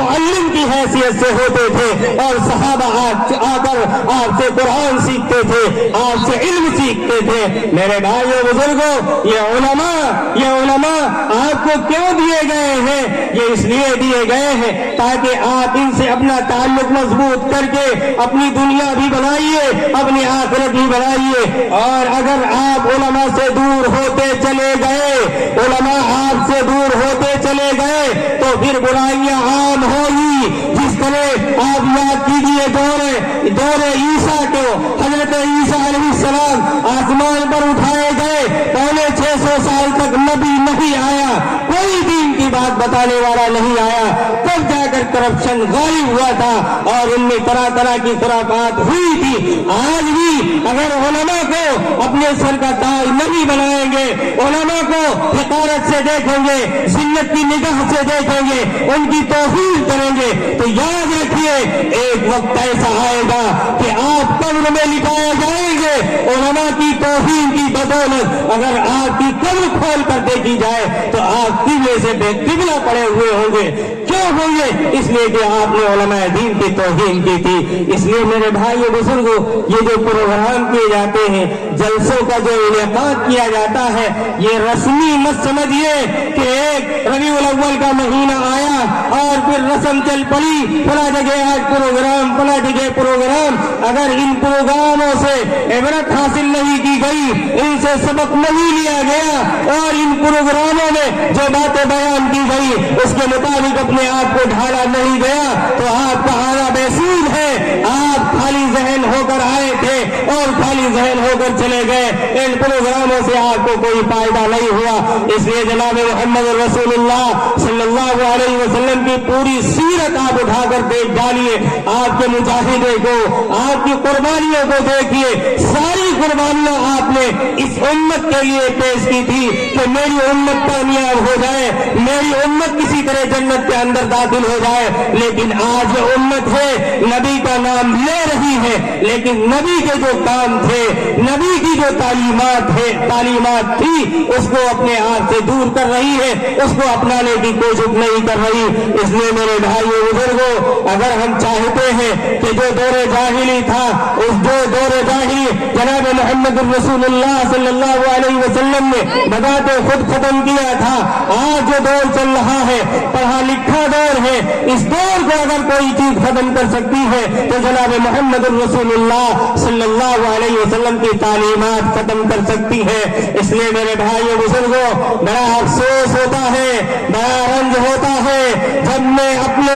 Muallem की हैसियत से होते थे और सहाबा आ कर आपसे कुरान सीखते थे, आपसे इल्म सीखते थे। मेरे भाइयों बुजुर्गों, ये उलमा आपको क्यों दिए गए हैं? ये इसलिए दिए गए हैं ताकि आप इनसे अपना ताल्लुक मजबूत करके अपनी दुनिया भी बनाइए, अपनी आखिरत भी बनाइए। और अगर आप उलमा से दूर होते चले गए, उलमा आपसे दूर होते चले गए, तो फिर बुराइयां आम होगी। जिस तरह आप याद कीजिए दौरे ईसा को, हजरत ईसा अलैहिस्सलाम आसमान पर उठाए गए, पौने 600 साल तक नबी नहीं आया, कोई दीन की बात बताने वाला नहीं आया। तब जाकर करप्शन गायब हुआ था और इनमें तरह तरह की खुराफात हुई थी। आज भी अगर उलमा को अपने सर का ताज नहीं बनाएंगे, उलमा को हिकारत से देखेंगे, जिल्लत की निगाह से देखेंगे, उनकी तौहीन करेंगे, तो याद रखिए एक वक्त ऐसा आएगा कि आप कब्र में लिटाए जाएंगे उलमा की तौहीन की बदौलत। अगर आपकी कब्र खोल कर देखी जाए तो आप किबले से बेकिबला पड़े हुए होंगे। क्यों होंगे? इसलिए कि आपने उलमा दीन की तौहीन की थी। इसलिए मेरे भाइयों बुजुर्गों, ये जो प्रोग्राम किए जाते हैं, जलसों का जो इनेकाद किया जाता है, ये रस्मी मत समझिए कि एक रबीउल अव्वल का महीना आया और फिर रस्म चल पड़ी, फला जगह आज प्रोग्राम, फला जगह प्रोग्राम। अगर इन प्रोग्रामों से इबरत हासिल नहीं की गई, इनसे सबक नहीं लिया गया और इन प्रोग्रामों में जो बातें बयान की गई उसके मुताबिक अपने आप को ढाला नहीं गया, तो आपका आना बेसूद है। आप खाली जहन होकर आए थे और खाली जहन होकर चले गए। इन प्रोग्रामों से आपको कोई फायदा नहीं हुआ। इसलिए जनाब मोहम्मद रसूलुल्लाह सल्लल्लाहु अलैहि वसल्लम की पूरी सीरत आप उठाकर देख डालिए, आपके मुजाहिदे को, आपकी कुर्बानियों को देखिए। सारी कुर्बानियां आपने इस उम्मत के लिए पेश की थी कि मेरी उम्मत कामयाब हो जाए, मेरी उम्मत किसी तरह जन्नत के अंदर दाखिल हो जाए। लेकिन आज जो उम्मत है नबी का नाम ले रही है, लेकिन नबी के जो काम थे, नबी की जो तालीमात थी, उसको अपने आप से दूर कर रही है, उसको अपनाने की कोशिश नहीं कर रही। इसलिए मेरे भाइयों बुजुर्गों, अगर हम चाहते हैं कि जो दौरे जाहिली था, उस जो दौरे जाहिली जनाब मोहम्मद रसूलुल्लाह सल्लल्लाहु अलैहि वसल्लम ने बताते खुद खत्म किया था, आज जो दौर चल रहा है पढ़ा लिखा दौर है, इस दौर को अगर कोई चीज खत्म कर सकती है तो जनाब मोहम्मद रसूलुल्लाह सल्लल्लाहु अलैहि वसल्लम की तालीमात खत्म कर सकती है। इसलिए मेरे भाइयों बुजुर्गों, बड़ा अफसोस होता है, बड़ा रंज होता है जब मैं अपने